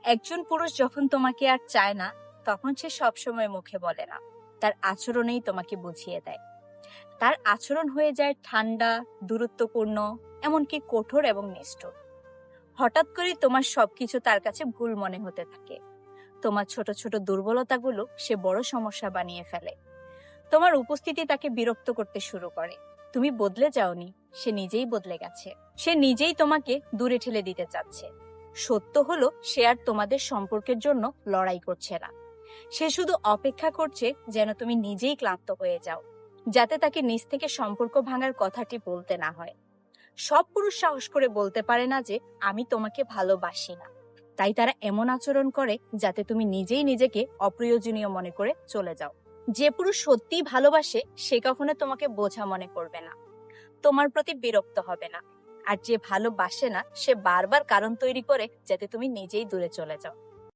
একজন পুরুষ যখন তোমাকে আর চায় না, তখন সে সবসময় মুখে বলে না, তার আচরণেই তোমাকে বুঝিয়ে দেয়। তার আচরণ হয়ে যায় ঠান্ডা, দূরত্বপূর্ণ, এমনকি কঠোর এবং নিষ্ঠুর। হঠাৎ করে তোমার সবকিছু তার কাছে ভুল মনে হতে থাকে। তোমার ছোট ছোট দুর্বলতাগুলো সে বড় সমস্যা বানিয়ে ফেলে। তোমার উপস্থিতি তাকে বিরক্ত করতে শুরু করে। তুমি বদলে যাওনি, সে নিজেই বদলে গেছে। সে নিজেই তোমাকে দূরে ঠেলে দিতে চাচ্ছে। সত্য হলো, সে আর তোমাদের সম্পর্কের জন্য লড়াই করছে না। সে শুধু অপেক্ষা করছে যেন তুমি নিজেই ক্লান্ত হয়ে যাও, যাতে তাকে নিজ থেকে সম্পর্ক ভাঙার কথাটি বলতে না হয়। সব পুরুষ সাহস করে বলতে পারে না যে আমি তোমাকে ভালোবাসি না। তাই তারা এমন আচরণ করে যাতে তুমি নিজেই নিজেকে অপ্রয়োজনীয় মনে করে চলে যাও। যে পুরুষ সত্যিই ভালোবাসে সে কখনো তোমাকে বোঝা মনে করবে না, তোমার প্রতি বিরক্ত হবে না। আর যে ভালোবাসে না সে বারবার কারণ তৈরি করে যাতে তুমি নিজেই দূরে চলে যাও।